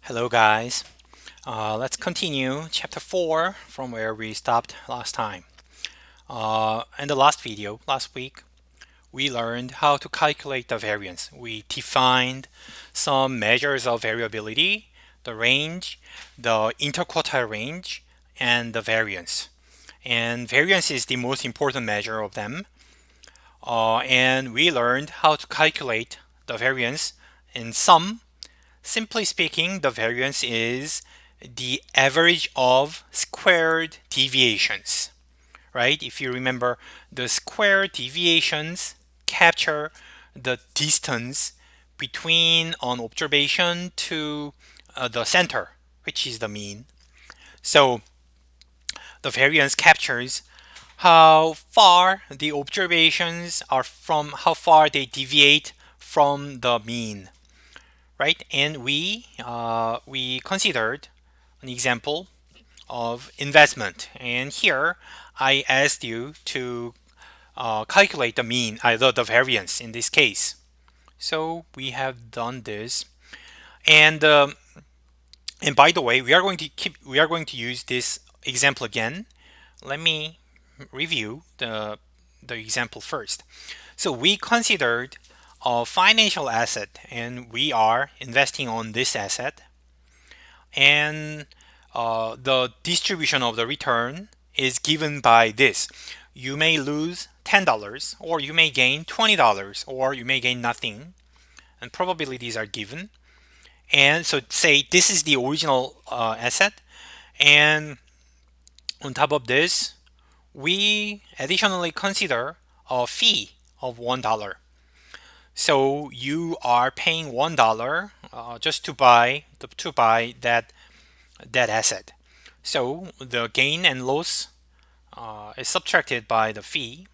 Hello guys. Let's continue chapter 4 from where we stopped last time. In the last video, last week, we learned how to calculate the variance. We defined some measures of variability, the range, the interquartile range, and the variance. And variance is the most important measure of them. And we learned how to calculate the variance in sum. Simply speaking, the variance is the average of squared deviations, right? If you remember, the squared deviations capture the distance between an observation to the center, which is the mean. So the variance captures how far the observations are from how far they deviate from the mean, right? And we considered an example of investment, and here I asked you to calculate the mean, the variance in this case. So we have done this, and and by the way, we are going to use this example again. Let me review the example first. So we considered a financial asset, and we are investing on this asset, and the distribution of the return is given by this. You may lose $10, or you may gain $20, or you may gain nothing, and probabilities are given. And so say this is the original asset, and on top of this, we additionally consider a fee of $1. So you are paying $1 just to buy that asset. So the gain and loss is subtracted by the fee.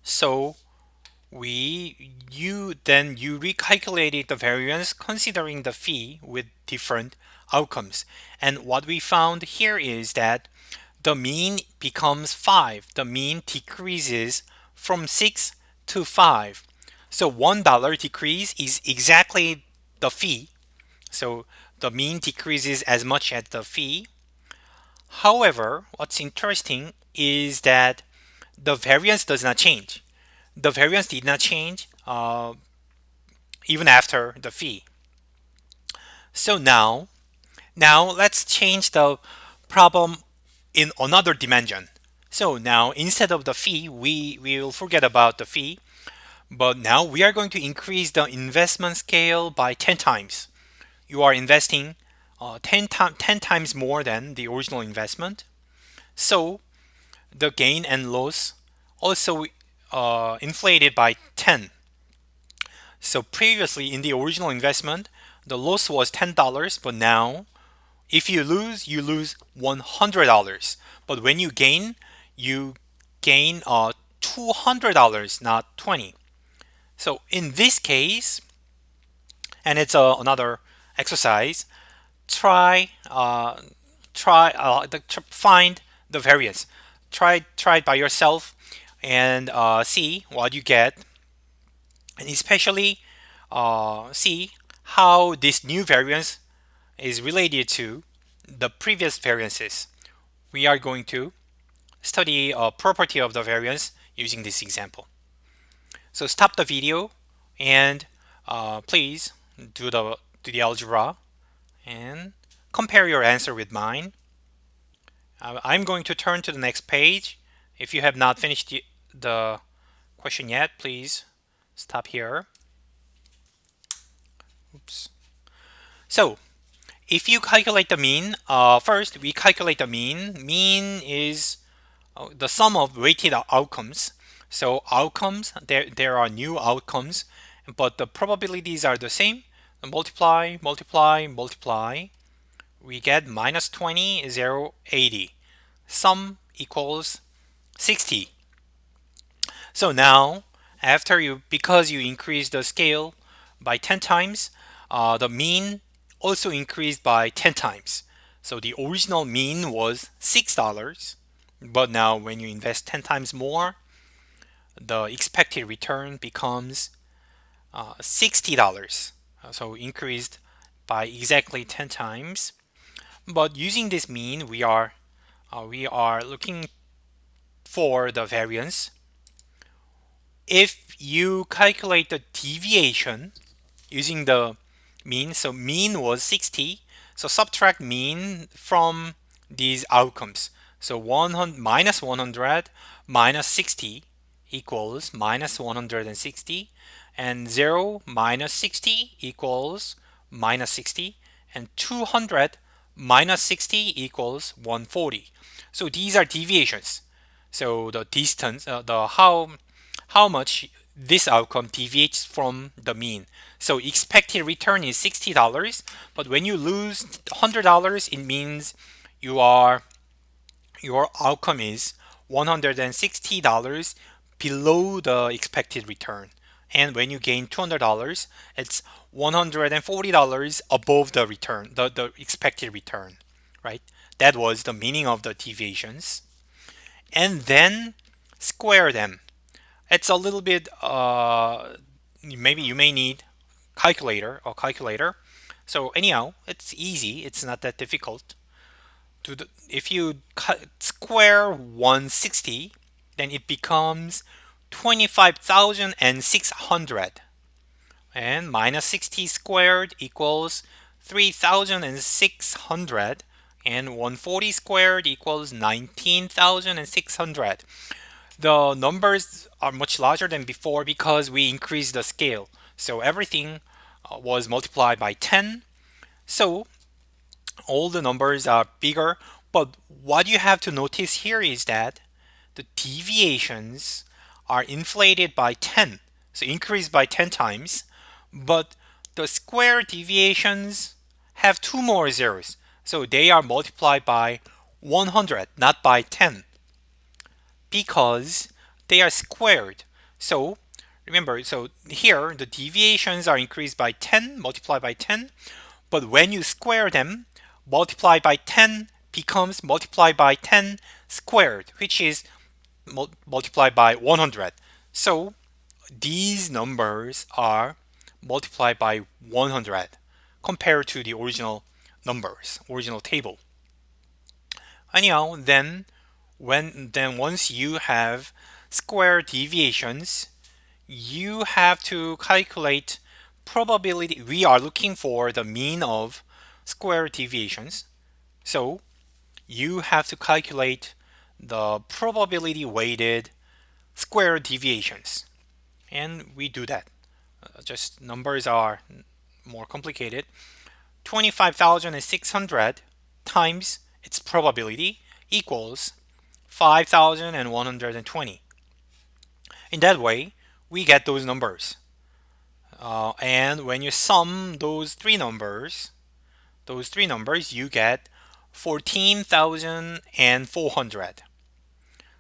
So you recalculated the variance considering the fee with different outcomes. And what we found here is that the mean becomes 5. The mean decreases from 6 to 5. So $1 decrease is exactly the fee. So the mean decreases as much as the fee. However, what's interesting is that the variance does not change. The variance did not change even after the fee. So now let's change the problem in another dimension. So now instead of the fee, we will forget about the fee, but now we are going to increase the investment scale by 10 times. You are investing 10 times more than the original investment. So the gain and loss also inflated by 10. So previously in the original investment, the loss was $10, but now if you lose $100. But when you gain $200, not 20. So in this case, and it's another exercise, try find the variance. Try it by yourself and see what you get, and especially see how this new variance is related to the previous variances. We are going to study a property of the variance using this example. So stop the video and please do the algebra and compare your answer with mine. I'm going to turn to the next page. If you have not finished the question yet, please stop here. Oops. So if you calculate the mean, first we calculate the mean. Mean is the sum of weighted outcomes. So outcomes, there are new outcomes, but the probabilities are the same. Multiply, multiply, multiply. We get minus 20, 0, 80. Sum equals 60. So now, because you increase the scale by 10 times, the mean also increased by 10 times. So the original mean was $6, but now when you invest 10 times more, the expected return becomes $60. So increased by exactly 10 times. But using this mean, we are looking for the variance. If you calculate the deviation using the mean, so mean was 60, so subtract mean from these outcomes. So 100 minus 100 minus 60 equals minus 160, and 0 minus 60 equals minus 60, and 200 minus 60 equals 140. So these are deviations. So the distance, the how much this outcome deviates from the mean. So expected return is $60, but when you lose $100, it means your outcome is $160 below the expected return. And when you gain $200, it's $140 above the return, the expected return, right? That was the meaning of the deviations. And then square them. It's a little bit, maybe you may need calculator. So anyhow, it's easy. It's not that difficult. If you square 160, then it becomes 25,600. And minus 60 squared equals 3,600. And 140 squared equals 19,600. The numbers are much larger than before because we increased the scale. So everything was multiplied by 10. So all the numbers are bigger. But what you have to notice here is that the deviations are inflated by 10. So increased by 10 times. But the square deviations have two more zeros. So they are multiplied by 100, not by 10. Because they are squared. So remember, so here the deviations are increased by 10, multiplied by 10. But when you square them, multiplied by 10 becomes multiplied by 10 squared, which is multiplied by 100. So these numbers are multiplied by 100 compared to the original numbers, original table. Anyhow, then once you have square deviations, you have to calculate probability. We are looking for the mean of square deviations. So you have to calculate the probability weighted square deviations. And we do that. Just numbers are more complicated. 25,600 times its probability equals 5,120. In that way, we get those numbers. And when you sum those three numbers, you get 14,400.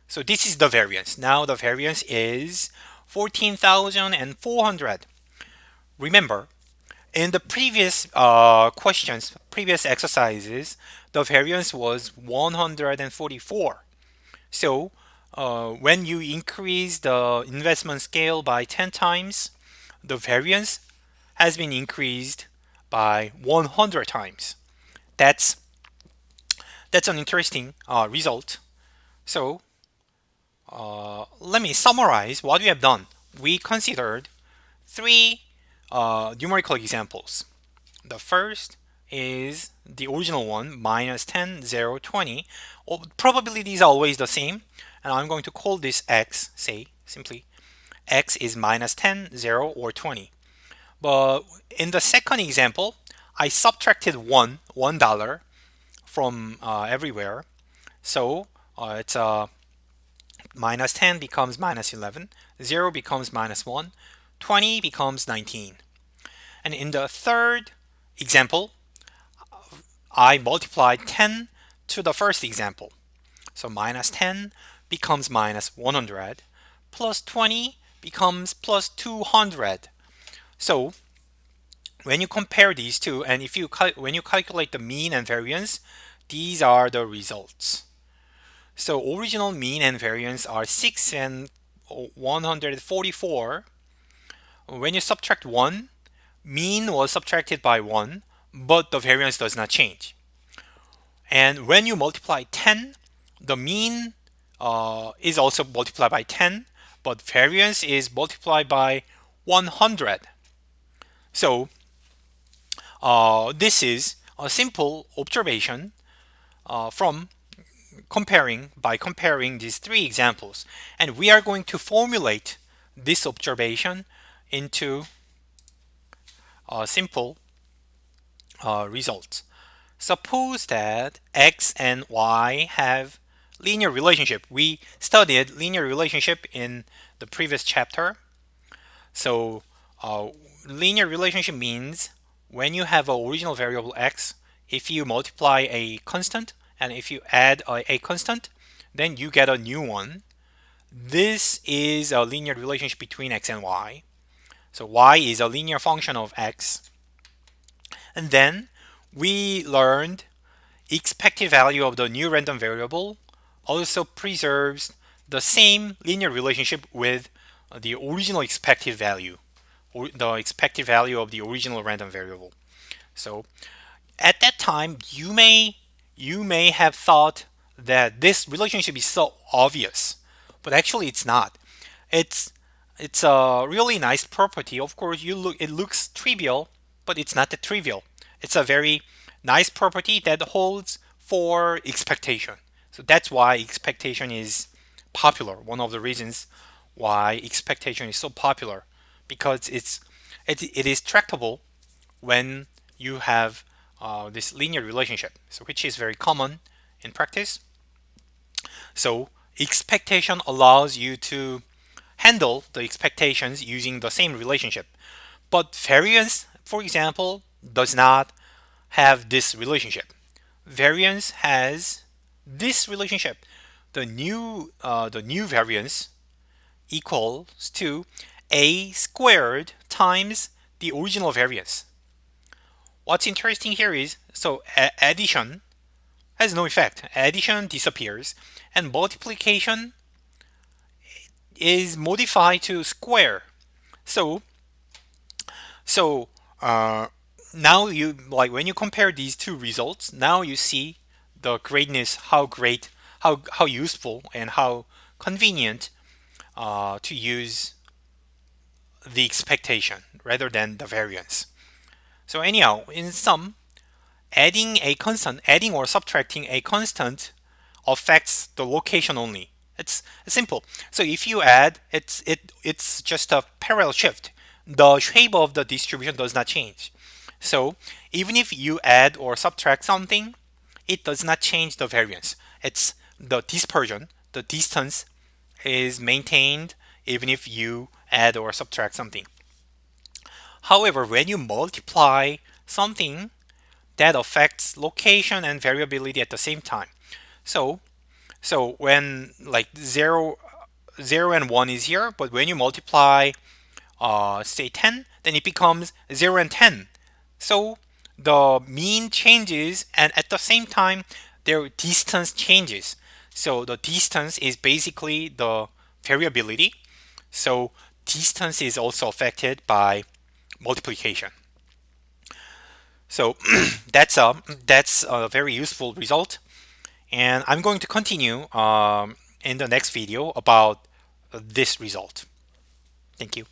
So this is the variance. Now the variance is 14,400. Remember, in the previous previous exercises, the variance was 144. So when you increase the investment scale by 10 times, the variance has been increased by 100 times. That's an interesting result. So let me summarize what we have done. We considered three numerical examples. The first is the original one, minus 10, 0, 20. Probability is always the same, and I'm going to call this x, say, simply. X is minus 10, 0, or 20. But in the second example, I subtracted $1 from everywhere. So it's minus 10 becomes minus 11, 0 becomes minus 1, 20 becomes 19. And in the third example, I multiplied 10 to the first example. So minus 10 becomes minus 100, plus 20 becomes plus 200. So when you compare these two, and when you calculate the mean and variance, these are the results. So original mean and variance are 6 and 144. When you subtract 1, mean was subtracted by 1, but the variance does not change. And when you multiply 10, the mean is also multiplied by 10, but variance is multiplied by 100. So this is a simple observation from comparing these three examples, and we are going to formulate this observation into simple results. Suppose that x and y have linear relationship. We studied linear relationship in the previous chapter. So linear relationship means when you have an original variable x, if you multiply a constant and if you add a constant, then you get a new one. This is a linear relationship between x and y. So y is a linear function of x. And then we learned expected value of the new random variable also preserves the same linear relationship with the original expected value, or the expected value of the original random variable. So at that time, you may have thought that this relationship is so obvious, but actually it's not. It's it's a really nice property. Of course, it looks trivial, but it's not that trivial. It's a very nice property that holds for expectation. So that's why expectation is popular. One of the reasons why expectation is so popular, because it is tractable when you have this linear relationship, so which is very common in practice. So expectation allows you to handle the expectations using the same relationship. But variance, for example, does not have this relationship. Variance has this relationship. The new variance equals to a squared times the original variance. What's interesting here is, so addition has no effect. Addition disappears, and multiplication is modified to square. So so now you, like, when you compare these two results, now you see the greatness, how great, how useful and how convenient to use the expectation rather than the variance. So anyhow, in sum, adding or subtracting a constant affects the location only. It's simple. So if you add, it's just a parallel shift. The shape of the distribution does not change. So even if you add or subtract something, it does not change the variance. It's the dispersion, the distance is maintained even if you add or subtract something. However, when you multiply something, that affects location and variability at the same time. So when, like, 0 and 1 is here, but when you multiply say 10, then it becomes 0 and 10. So the mean changes, and at the same time their distance changes. So the distance is basically the variability. So distance is also affected by multiplication. So that's a very useful result, and I'm going to continue in the next video about this result. Thank you.